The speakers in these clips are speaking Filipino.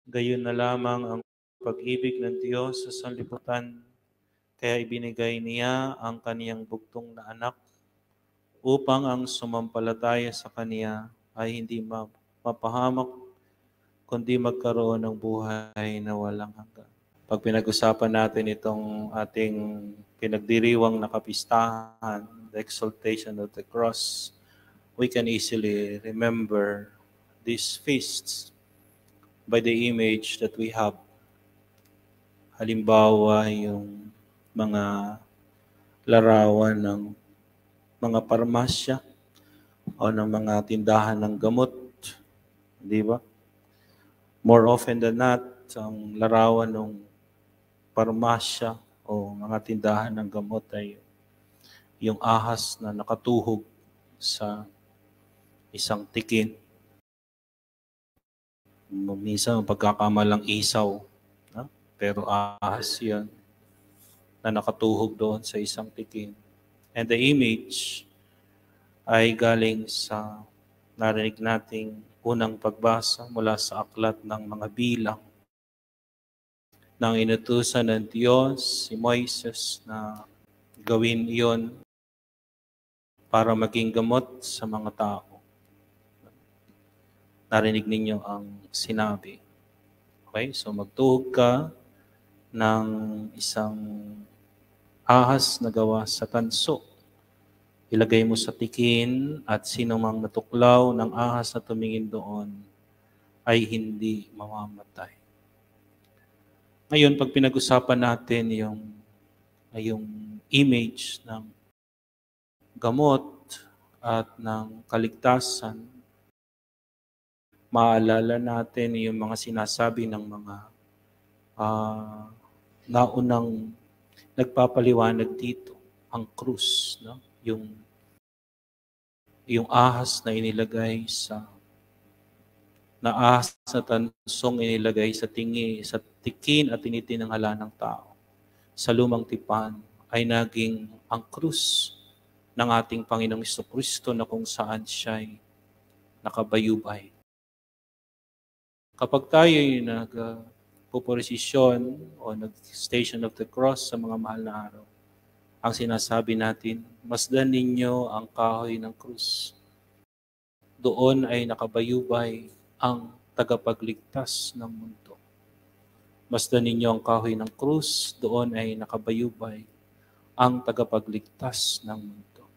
Gayon na lamang ang pag-ibig ng Diyos sa sanlibutan, kaya ibinigay niya ang kaniyang bugtong na anak upang ang sumampalataya sa Kaniya ay hindi mapahamak, kundi magkaroon ng buhay na walang hanggan. Pag pinag-usapan natin itong ating pinagdiriwang na kapistahan, the exaltation of the cross, we can easily remember these feasts by the image that we have. Halimbawa, yung mga larawan ng mga parmasya o ng mga tindahan ng gamot, di ba? More often than not, ang larawan ng parmasya o mga tindahan ng gamot ay yung ahas na nakatuhog sa isang tikin. Minsan pagkakamalang isaw, pero ahas yan na nakatuhog doon sa isang tikin. And the image ay galing sa narinig nating unang pagbasa mula sa aklat ng mga bilang. Nang inutusan ng Diyos si Moises na gawin iyon para maging gamot sa mga tao. Narinig ninyo ang sinabi. Okay, so magtuhog ka ng isang ahas na gawa sa tanso. Ilagay mo sa tikin at sino mang natuklaw ng ahas na tumingin doon ay hindi mamamatay. Ngayon, pag pinag-usapan natin yung image ng gamot at ng kaligtasan, maalala natin yung mga sinasabi ng mga naunang nagpapaliwanag dito, ang krus, no? Yung ahas na inilagay na ahas na tansong inilagay sa tikin at tinitinanghala ng tao sa lumang tipan ay naging ang krus ng ating Panginoong Jesucristo na kung saan siya'y nakabayubay. Kapag tayo'y nagpupuresisyon o nag-station of the cross sa mga mahal na araw, ang sinasabi natin, masdan ninyo ang kahoy ng krus. Doon ay nakabayubay ang tagapagligtas ng mundo. Masdan ninyo ang kahoy ng krus, doon ay nakabayubay ang tagapagligtas ng mundo.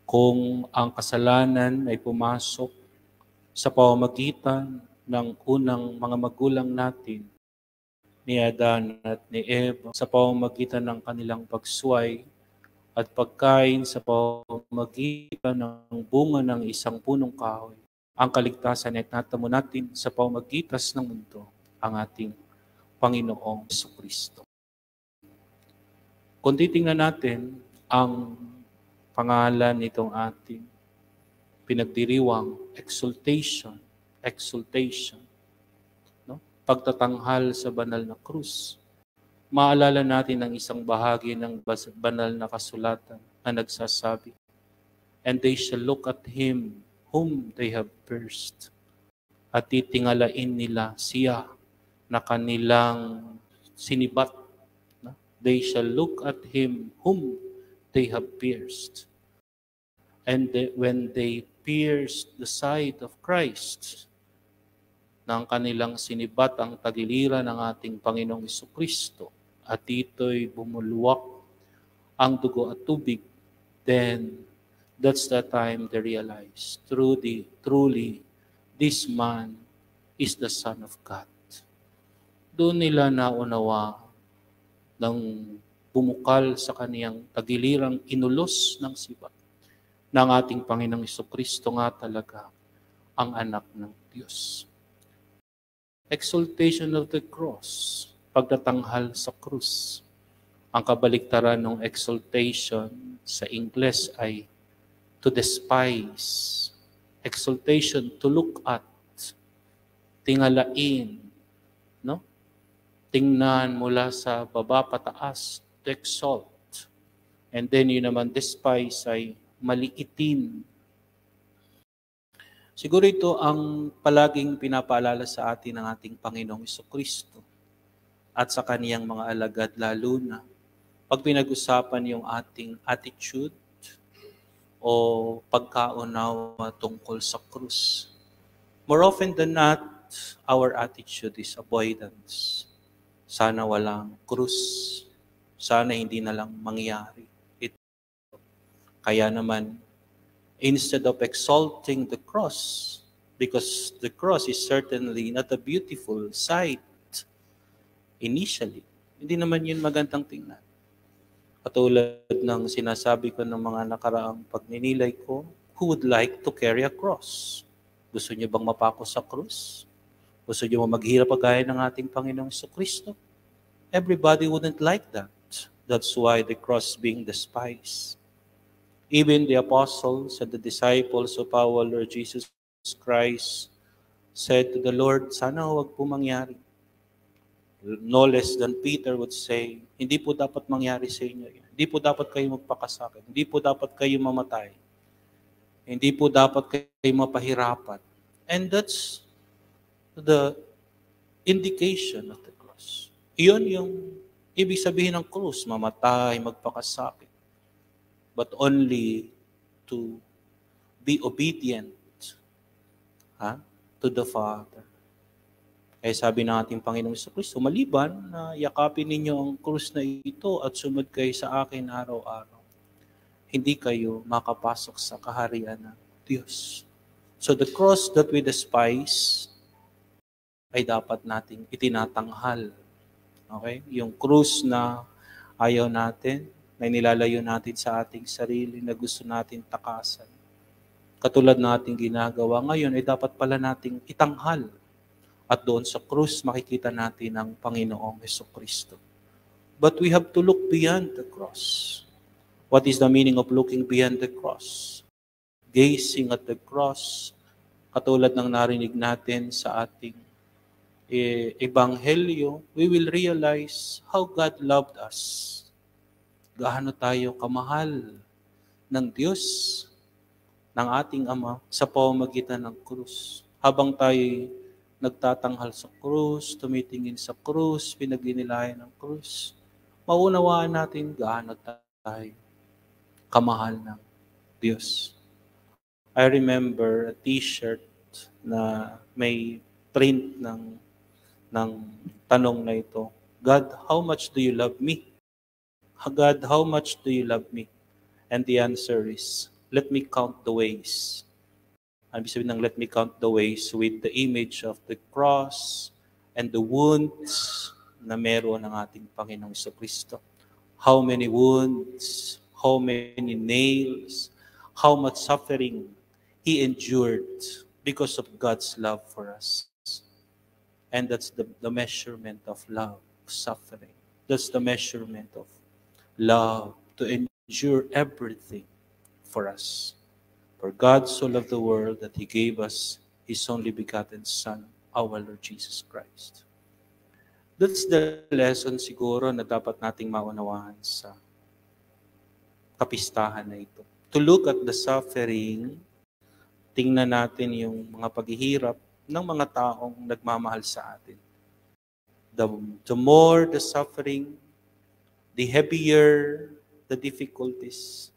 Kung ang kasalanan ay pumasok sa pamamagitan ng unang mga magulang natin, ni Adan at ni Eva, sa pamamagitan ng kanilang pagsuway at pagkain sa pamamagitan ng bunga ng isang punong kahoy, ang kaligtasan ay natamo natin sa pamamagitan ng mundo, ang ating Panginoong Jesucristo. Kung titingnan natin ang pangalan nitong ating pinagdiriwang exaltation, no? Pagtatanghal sa banal na krus, maalala natin ang isang bahagi ng banal na kasulatan na nagsasabi, and they shall look at him whom they have pierced. At titingalain nila siya na kanilang sinibat. They shall look at him whom they have pierced. And when they pierced the side of Christ, nang kanilang sinibat ang tagiliran ng ating Panginoong Jesucristo, at ito'y bumulwak ang dugo at tubig, then that's the time they realize, truly, this man is the Son of God. Doon nila naunawa ng bumukal sa kaniyang tagilirang inulos ng sibat ng ating Panginoong Jesucristo nga talaga ang anak ng Diyos. Exaltation of the cross, pagtatanghal sa krus. Ang kabaliktaran ng exaltation sa Ingles ay to despise. Exaltation, to look at, tingalain, no? Tingnan mula sa baba pataas, to exalt. And then yun naman, despise ay maliitin. Siguro ito ang palaging pinapaalala sa atin ng ating Panginoong Jesucristo at sa kaniyang mga alagad, lalo na pag pinag-usapan yung ating attitude o pagkaunawa tungkol sa krus. More often than not, our attitude is avoidance. Sana walang krus. Sana hindi na lang mangyari ito. Kaya naman, instead of exalting the cross, because the cross is certainly not a beautiful sight initially, hindi naman yun magandang tingnan. Katulad ng sinasabi ko ng mga nakaraang pagninilay ko, who would like to carry a cross? Gusto niyo bang mapako sa krus? Gusto niyo maghirap kagaya ng ating Panginoong Jesucristo? Everybody wouldn't like that. That's why the cross being despised. Even the apostles and the disciples of our Lord Jesus Christ said to the Lord, sana huwag po mangyari. No less than Peter would say, hindi po dapat mangyari sa inyo yan. Hindi po dapat kayo magpakasakit. Hindi po dapat kayo mamatay. Hindi po dapat kayo mapahirapan. And that's the indication of the cross. Iyon yung ibig sabihin ng krus, mamatay, magpakasakit. But only to be obedient to the Father. Kaya sabi ng ating Panginoong Jesucristo, maliban na yakapin ninyo ang krus na ito at sumunod kayo sa akin araw-araw, hindi kayo makapasok sa kaharian ng Diyos. So the cross that we despise ay dapat nating itinatanghal. Okay? Yung krus na ayaw natin, na nilalayo natin sa ating sarili, na gusto natin takasan. Katulad na ating ginagawa ngayon, ay dapat pala nating itanghal. At doon sa krus, makikita natin ang Panginoong Jesucristo. But we have to look beyond the cross. What is the meaning of looking beyond the cross? Gazing at the cross, katulad ng narinig natin sa ating Ebanghelyo, we will realize how God loved us. Gaano tayo kamahal ng Diyos, ng ating Ama, sa pamamagitan ng krus. Habang tayo nagtatanghal sa krus, tumitingin sa krus, pinaglinilayan ng krus, maunawaan natin gaano tayo kamahal ng Diyos. I remember a t-shirt na may print ng tanong na ito, God, how much do you love me? God, how much do you love me? And the answer is, let me count the ways. Ibig sabihin ng let me count the ways with the image of the cross and the wounds na meron ng ating Panginoong Jesucristo. How many wounds, how many nails, how much suffering He endured because of God's love for us. And that's the measurement of love, suffering. That's the measurement of love, to endure everything for us. For God so loved the world that He gave us His only begotten Son, our Lord Jesus Christ. That's the lesson siguro na dapat nating maunawaan sa kapistahan na ito. To look at the suffering, tingnan natin yung mga paghihirap ng mga taong nagmamahal sa atin. The more the suffering, the heavier the difficulties,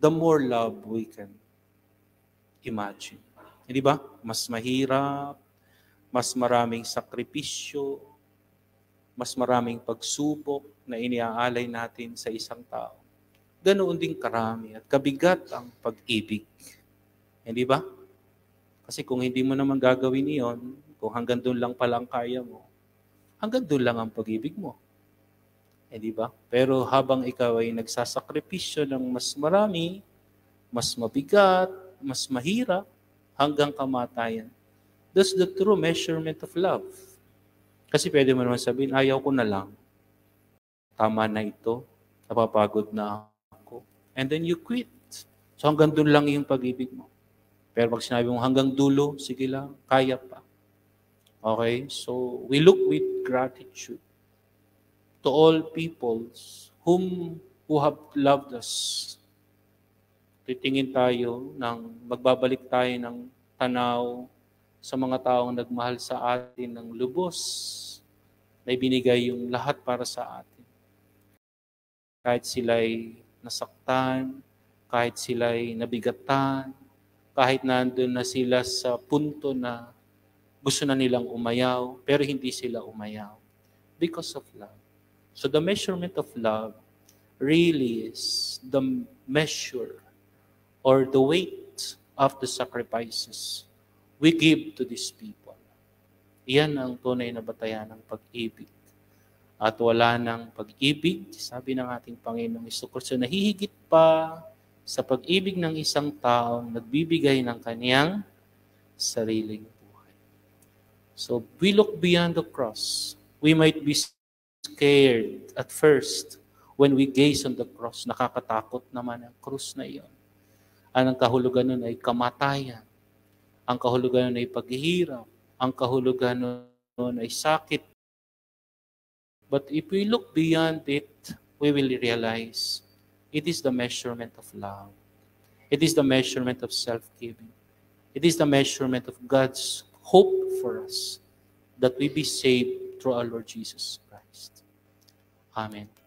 the more love we can imagine. Hindi ba? Mas mahirap, mas maraming sakripisyo, mas maraming pagsubok na iniaalay natin sa isang tao. Ganoon din karami at kabigat ang pag-ibig. Hindi ba? Kasi kung hindi mo naman gagawin iyon, kung hanggang doon lang palang kaya mo, hanggang doon lang ang pag-ibig mo. Di ba? Pero habang ikaw ay nagsasakripisyo ng mas marami, mas mabigat, mas mahirap, hanggang kamatayan, that's the true measurement of love. Kasi pwede mo naman sabihin, ayaw ko na lang. Tama na ito. Napapagod na ako. And then you quit. So hanggang doon lang yung pag-ibig mo. Pero pag sinabi mo hanggang dulo, sige lang, kaya pa. Okay? So we look with gratitude to all peoples who have loved us. titingin tayo magbabalik tayo ng tanaw sa mga taong nagmahal sa atin ng lubos, na ibinigay yung lahat para sa atin. Kahit sila'y nasaktan, kahit sila'y nabigatan, kahit nandun na sila sa punto na gusto na nilang umayaw, pero hindi sila umayaw. Because of love. So the measurement of love really is the measure or the weight of the sacrifices we give to these people. Iyan ang tunay na batayan ng pag-ibig. At wala ng pag-ibig, sabi ng ating Panginoong Jesucristo, na hihigit pa sa pag-ibig ng isang taong nagbibigay ng kaniyang sariling buhay. So we look beyond the cross. We might be scared at first when we gaze on the cross. Nakakatakot naman ang krus na iyon. Ang kahulugan nun ay kamatayan. Ang kahulugan nun ay paghihirap. Ang kahulugan nun ay sakit. But if we look beyond it, we will realize it is the measurement of love. It is the measurement of self-giving. It is the measurement of God's hope for us that we be saved through our Lord Jesus Christ. Amen.